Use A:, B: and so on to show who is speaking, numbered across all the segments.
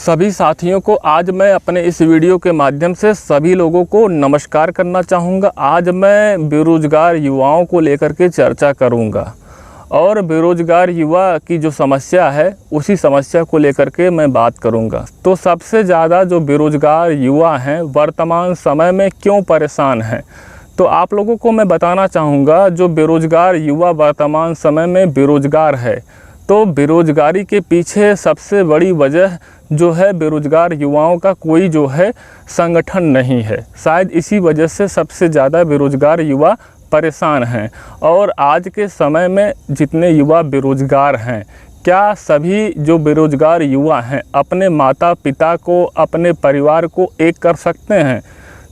A: सभी साथियों को आज मैं अपने इस वीडियो के माध्यम से सभी लोगों को नमस्कार करना चाहूँगा। आज मैं बेरोज़गार युवाओं को लेकर के चर्चा करूँगा और बेरोज़गार युवा की जो समस्या है उसी समस्या को लेकर के मैं बात करूँगा। तो सबसे ज़्यादा जो बेरोज़गार युवा हैं वर्तमान समय में क्यों परेशान हैं, तो आप लोगों को मैं बताना चाहूँगा। जो बेरोज़गार युवा वर्तमान समय में बेरोज़गार है, तो बेरोज़गारी के पीछे सबसे बड़ी वजह जो है बेरोज़गार युवाओं का कोई जो है संगठन नहीं है। शायद इसी वजह से सबसे ज़्यादा बेरोज़गार युवा परेशान हैं। और आज के समय में जितने युवा बेरोज़गार हैं, क्या सभी जो बेरोज़गार युवा हैं अपने माता पिता को, अपने परिवार को एक कर सकते हैं?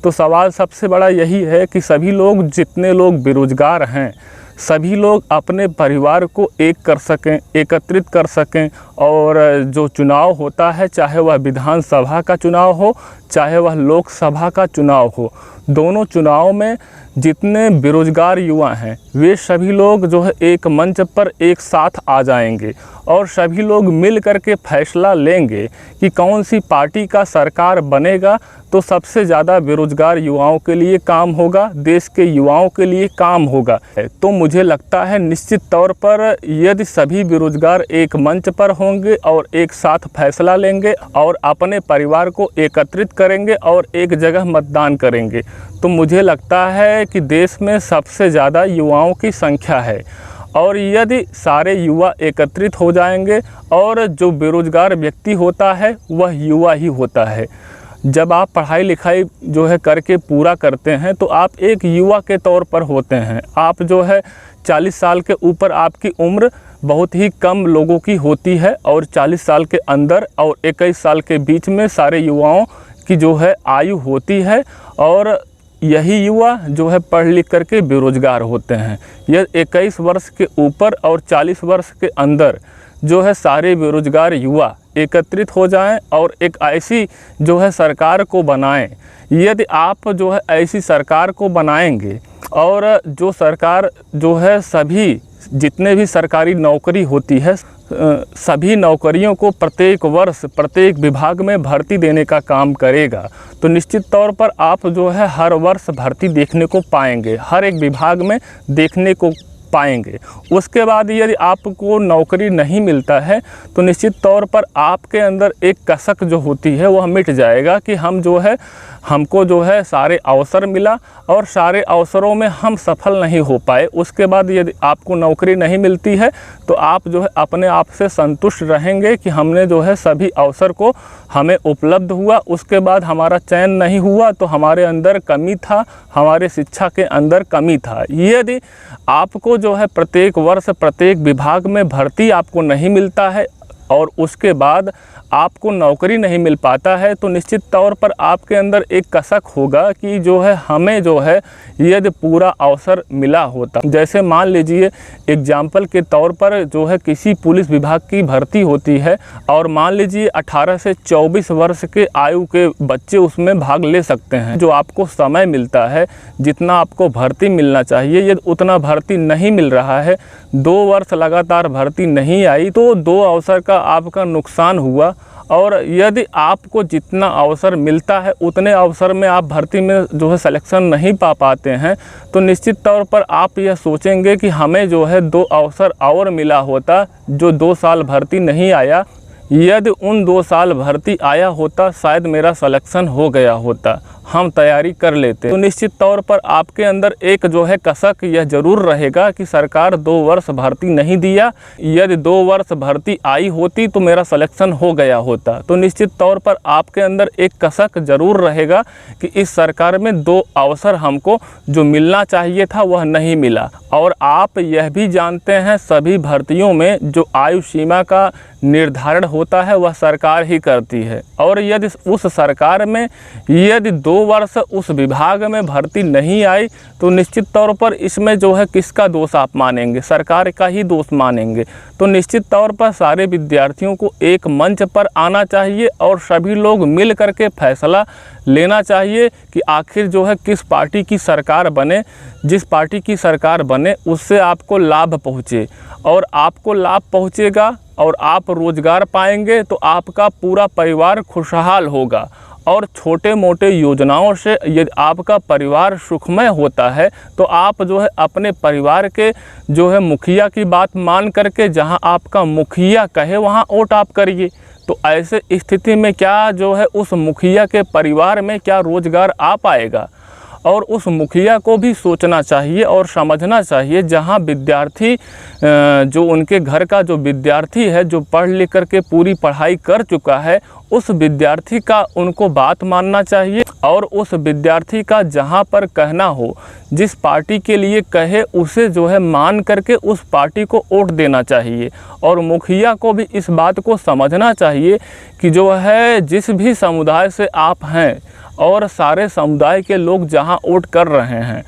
A: तो सवाल सबसे बड़ा यही है कि सभी लोग, जितने लोग बेरोज़गार हैं, सभी लोग अपने परिवार को एक कर सकें, एकत्रित कर सकें। और जो चुनाव होता है, चाहे वह विधानसभा का चुनाव हो, चाहे वह लोकसभा का चुनाव हो, दोनों चुनाव में जितने बेरोज़गार युवा हैं वे सभी लोग जो है एक मंच पर एक साथ आ जाएंगे और सभी लोग मिल कर के फैसला लेंगे कि कौन सी पार्टी का सरकार बनेगा तो सबसे ज़्यादा बेरोज़गार युवाओं के लिए काम होगा, देश के युवाओं के लिए काम होगा। तो मुझे लगता है निश्चित तौर पर यदि सभी बेरोज़गार एक मंच पर होंगे और एक साथ फैसला लेंगे और अपने परिवार को एकत्रित करेंगे और एक जगह मतदान करेंगे, तो मुझे लगता है कि देश में सबसे ज़्यादा युवाओं की संख्या है। और यदि सारे युवा एकत्रित हो जाएंगे, और जो बेरोज़गार व्यक्ति होता है वह युवा ही होता है। जब आप पढ़ाई लिखाई जो है करके पूरा करते हैं तो आप एक युवा के तौर पर होते हैं। आप जो है 40 साल के ऊपर आपकी उम्र बहुत ही कम लोगों की होती है और 40 साल के अंदर और 21 साल के बीच में सारे युवाओं की जो है आयु होती है। और यही युवा जो है पढ़ लिख करके बेरोज़गार होते हैं। यह 21 वर्ष के ऊपर और 40 वर्ष के अंदर जो है सारे बेरोज़गार युवा एकत्रित हो जाएं और एक ऐसी जो है सरकार को बनाएं। यदि आप जो है ऐसी सरकार को बनाएंगे और जो सरकार जो है सभी जितने भी सरकारी नौकरी होती है सभी नौकरियों को प्रत्येक वर्ष प्रत्येक विभाग में भर्ती देने का काम करेगा, तो निश्चित तौर पर आप जो है हर वर्ष भर्ती देखने को पाएंगे, हर एक विभाग में देखने को पाएंगे। उसके बाद यदि आपको नौकरी नहीं मिलता है तो निश्चित तौर पर आपके अंदर एक कसक जो होती है वह मिट जाएगा कि हमको जो है सारे अवसर मिला और सारे अवसरों में हम सफल नहीं हो पाए। उसके बाद यदि आपको नौकरी नहीं मिलती है तो आप जो है अपने आप से संतुष्ट रहेंगे कि हमने जो है सभी अवसर को हमें उपलब्ध हुआ, उसके बाद हमारा चयन नहीं हुआ तो हमारे अंदर कमी था, हमारे शिक्षा के अंदर कमी था। यदि आपको जो है प्रत्येक वर्ष प्रत्येक विभाग में भर्ती आपको नहीं मिलता है और उसके बाद आपको नौकरी नहीं मिल पाता है तो निश्चित तौर पर आपके अंदर एक कसक होगा कि जो है हमें जो है यदि पूरा अवसर मिला होता। जैसे मान लीजिए एग्जाम्पल के तौर पर जो है किसी पुलिस विभाग की भर्ती होती है और मान लीजिए 18 से 24 वर्ष के आयु के बच्चे उसमें भाग ले सकते हैं। जो आपको समय मिलता है, जितना आपको भर्ती मिलना चाहिए, यदि उतना भर्ती नहीं मिल रहा है, 2 वर्ष लगातार भर्ती नहीं आई तो 2 अवसर का आपका नुकसान हुआ। और यदि आपको जितना अवसर मिलता है उतने अवसर में आप भर्ती में जो है सिलेक्शन नहीं पा पाते हैं तो निश्चित तौर पर आप यह सोचेंगे कि हमें जो है 2 अवसर और मिला होता, जो 2 साल भर्ती नहीं आया। यदि उन 2 साल भर्ती आया होता शायद मेरा सिलेक्शन हो गया होता, हम तैयारी कर लेते। तो निश्चित तौर पर आपके अंदर एक जो है कसक यह ज़रूर रहेगा कि सरकार 2 वर्ष भर्ती नहीं दिया, यदि 2 वर्ष भर्ती आई होती तो मेरा सिलेक्शन हो गया होता। तो निश्चित तौर पर आपके अंदर एक कसक ज़रूर रहेगा कि इस सरकार में 2 अवसर हमको जो मिलना चाहिए था वह नहीं मिला। और आप यह भी जानते हैं सभी भर्तियों में जो आयु सीमा का निर्धारण होता है वह सरकार ही करती है। और यदि उस सरकार में यदि 2 वर्ष उस विभाग में भर्ती नहीं आई तो निश्चित तौर पर इसमें जो है किसका दोष आप मानेंगे? सरकार का ही दोष मानेंगे। तो निश्चित तौर पर सारे विद्यार्थियों को एक मंच पर आना चाहिए और सभी लोग मिल करके फैसला लेना चाहिए कि आखिर जो है किस पार्टी की सरकार बने। जिस पार्टी की सरकार बने उससे आपको लाभ पहुँचे और आपको लाभ पहुँचेगा और आप रोज़गार पाएंगे तो आपका पूरा परिवार खुशहाल होगा। और छोटे मोटे योजनाओं से यदि आपका परिवार सुखमय होता है तो आप जो है अपने परिवार के जो है मुखिया की बात मान करके जहां आपका मुखिया कहे वहां वोट आप करिए। तो ऐसे स्थिति में क्या जो है उस मुखिया के परिवार में क्या रोज़गार आ पाएगा? और उस मुखिया को भी सोचना चाहिए और समझना चाहिए, जहां विद्यार्थी जो उनके घर का जो विद्यार्थी है, जो पढ़ लिख कर के पूरी पढ़ाई कर चुका है, उस विद्यार्थी का उनको बात मानना चाहिए और उस विद्यार्थी का जहां पर कहना हो, जिस पार्टी के लिए कहे उसे जो है मान करके उस पार्टी को वोट देना चाहिए। और मुखिया को भी इस बात को समझना चाहिए कि जो है जिस भी समुदाय से आप हैं और सारे समुदाय के लोग जहां वोट कर रहे हैं,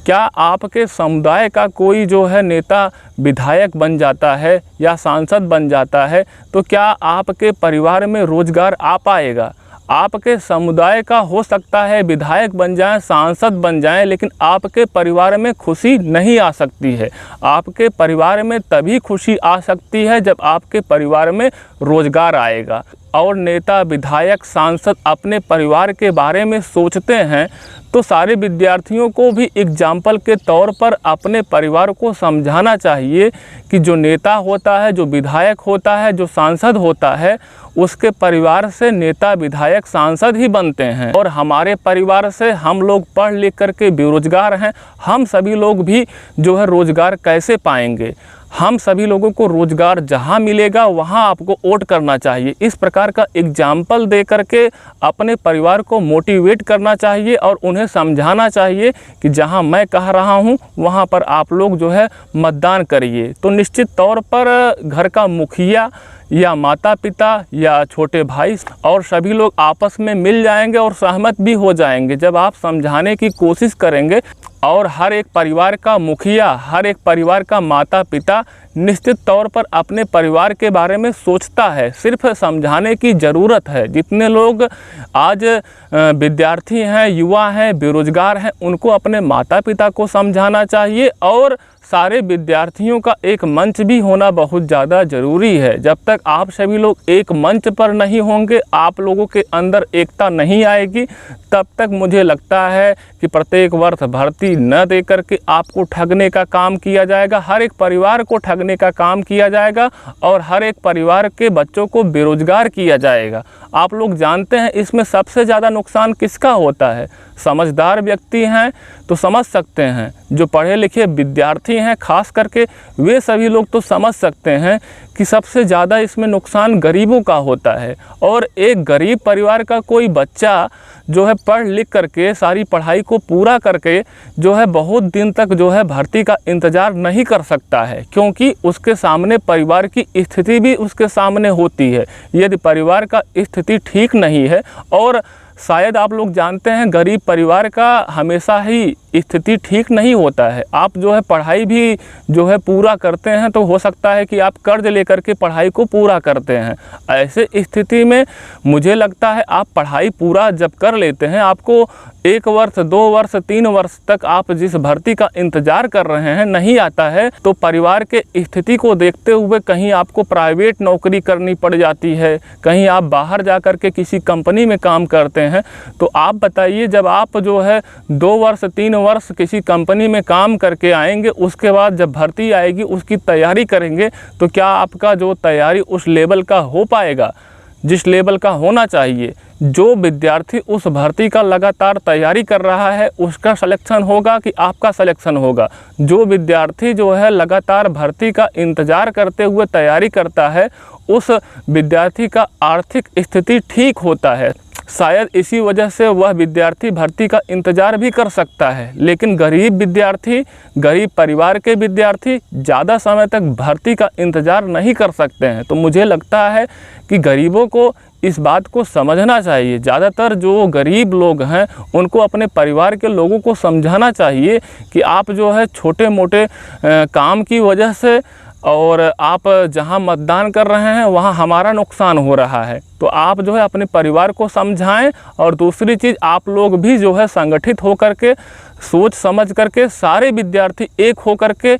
A: क्या आपके समुदाय का कोई जो है नेता विधायक बन जाता है या सांसद बन जाता है तो क्या आपके परिवार में रोज़गार आ पाएगा? आपके समुदाय का हो सकता है विधायक बन जाएं, सांसद बन जाएं, लेकिन आपके परिवार में खुशी नहीं आ सकती है। आपके परिवार में तभी खुशी आ सकती है जब आपके परिवार में रोज़गार आएगा। और नेता, विधायक, सांसद अपने परिवार के बारे में सोचते हैं तो सारे विद्यार्थियों को भी एग्जाम्पल के तौर पर अपने परिवार को समझाना चाहिए कि जो नेता होता है, जो विधायक होता है, जो सांसद होता है, उसके परिवार से नेता, विधायक, सांसद ही बनते हैं। और हमारे परिवार से हम लोग पढ़ लिख करके बेरोज़गार हैं, हम सभी लोग भी जो है रोज़गार कैसे पाएंगे? हम सभी लोगों को रोज़गार जहां मिलेगा वहां आपको वोट करना चाहिए। इस प्रकार का एग्जाम्पल दे करके अपने परिवार को मोटिवेट करना चाहिए और उन्हें समझाना चाहिए कि जहां मैं कह रहा हूं वहां पर आप लोग जो है मतदान करिए। तो निश्चित तौर पर घर का मुखिया या माता पिता या छोटे भाई और सभी लोग आपस में मिल जाएंगे और सहमत भी हो जाएंगे जब आप समझाने की कोशिश करेंगे। और हर एक परिवार का मुखिया, हर एक परिवार का माता पिता निश्चित तौर पर अपने परिवार के बारे में सोचता है, सिर्फ समझाने की ज़रूरत है। जितने लोग आज विद्यार्थी हैं, युवा हैं, बेरोज़गार हैं, उनको अपने माता पिता को समझाना चाहिए। और सारे विद्यार्थियों का एक मंच भी होना बहुत ज़्यादा ज़रूरी है। जब तक आप सभी लोग एक मंच पर नहीं होंगे, आप लोगों के अंदर एकता नहीं आएगी, तब तक मुझे लगता है कि प्रत्येक वर्ष भर्ती न दे करके आपको ठगने का काम किया जाएगा, हर एक परिवार को ठगने का काम किया जाएगा और हर एक परिवार के बच्चों को बेरोज़गार किया जाएगा। आप लोग जानते हैं इसमें सबसे ज़्यादा नुकसान किसका होता है? समझदार व्यक्ति हैं तो समझ सकते हैं, जो पढ़े लिखे विद्यार्थी हैं खास करके वे सभी लोग तो समझ सकते हैं कि सबसे ज़्यादा इसमें नुकसान गरीबों का होता है। और एक गरीब परिवार का कोई बच्चा जो है पढ़ लिख करके सारी पढ़ाई को पूरा करके जो है बहुत दिन तक जो है भर्ती का इंतज़ार नहीं कर सकता है, क्योंकि उसके सामने परिवार की स्थिति भी उसके सामने होती है। यदि परिवार का स्थिति ठीक नहीं है, और शायद आप लोग जानते हैं गरीब परिवार का हमेशा ही स्थिति ठीक नहीं होता है। आप जो है पढ़ाई भी जो है पूरा करते हैं तो हो सकता है कि आप कर्ज लेकर के पढ़ाई को पूरा करते हैं। ऐसे स्थिति में मुझे लगता है आप पढ़ाई पूरा जब कर लेते हैं, आपको 1 वर्ष, 2 वर्ष, 3 वर्ष तक आप जिस भर्ती का इंतज़ार कर रहे हैं नहीं आता है, तो परिवार के स्थिति को देखते हुए कहीं आपको प्राइवेट नौकरी करनी पड़ जाती है, कहीं आप बाहर जा कर के किसी कंपनी में काम करते हैं। तो आप बताइए, जब आप जो है 2 वर्ष, 3 वर्ष किसी कंपनी में काम करके आएंगे, उसके बाद जब भर्ती आएगी उसकी तैयारी करेंगे, तो क्या आपका जो तैयारी उस लेवल का हो पाएगा जिस लेवल का होना चाहिए? जो विद्यार्थी उस भर्ती का लगातार तैयारी कर रहा है उसका सिलेक्शन होगा कि आपका सिलेक्शन होगा? जो विद्यार्थी जो है लगातार भर्ती का इंतज़ार करते हुए तैयारी करता है, उस विद्यार्थी का आर्थिक स्थिति ठीक होता है, शायद इसी वजह से वह विद्यार्थी भर्ती का इंतज़ार भी कर सकता है। लेकिन गरीब विद्यार्थी, गरीब परिवार के विद्यार्थी ज़्यादा समय तक भर्ती का इंतज़ार नहीं कर सकते हैं। तो मुझे लगता है कि गरीबों को इस बात को समझना चाहिए। ज़्यादातर जो गरीब लोग हैं उनको अपने परिवार के लोगों को समझाना चाहिए कि आप जो है छोटे मोटे काम की वजह से और आप जहां मतदान कर रहे हैं वहां हमारा नुकसान हो रहा है। तो आप जो है अपने परिवार को समझाएं। और दूसरी चीज़, आप लोग भी जो है संगठित होकर के, सोच समझ करके, सारे विद्यार्थी एक होकर के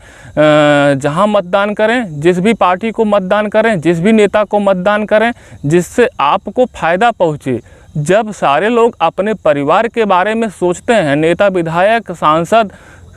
A: जहां मतदान करें, जिस भी पार्टी को मतदान करें, जिस भी नेता को मतदान करें, जिससे आपको फ़ायदा पहुँचे। जब सारे लोग अपने परिवार के बारे में सोचते हैं, नेता, विधायक, सांसद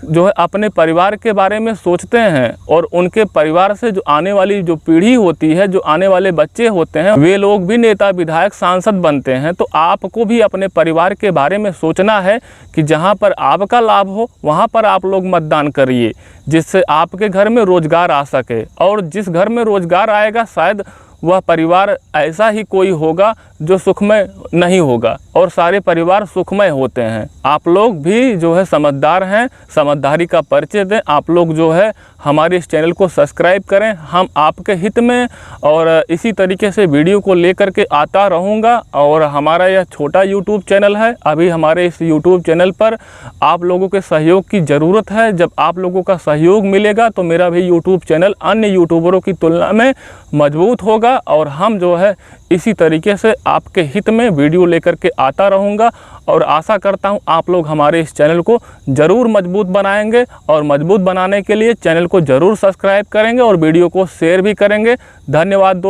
A: जो है अपने परिवार के बारे में सोचते हैं, और उनके परिवार से जो आने वाली जो पीढ़ी होती है, जो आने वाले बच्चे होते हैं, वे लोग भी नेता, विधायक, सांसद बनते हैं। तो आपको भी अपने परिवार के बारे में सोचना है कि जहां पर आपका लाभ हो वहां पर आप लोग मतदान करिए, जिससे आपके घर में रोजगार आ सके। और जिस घर में रोजगार आएगा, शायद वह परिवार ऐसा ही कोई होगा जो सुखमय नहीं होगा, और सारे परिवार सुखमय होते हैं। आप लोग भी जो है समझदार हैं, समझदारी का परिचय दें। आप लोग जो है हमारे इस चैनल को सब्सक्राइब करें। हम आपके हित में और इसी तरीके से वीडियो को लेकर के आता रहूँगा। और हमारा यह छोटा यूट्यूब चैनल है। अभी हमारे इस यूट्यूब चैनल पर आप लोगों के सहयोग की ज़रूरत है। जब आप लोगों का सहयोग मिलेगा तो मेरा भी यूट्यूब चैनल अन्य यूट्यूबरों की तुलना में मजबूत होगा, और हम जो है इसी तरीके से आपके हित में वीडियो लेकर के आता रहूँगा। और आशा करता हूँ आप लोग हमारे इस चैनल को ज़रूर मजबूत बनाएंगे, और मजबूत बनाने के लिए चैनल को ज़रूर सब्सक्राइब करेंगे और वीडियो को शेयर भी करेंगे। धन्यवाद दोस्तों।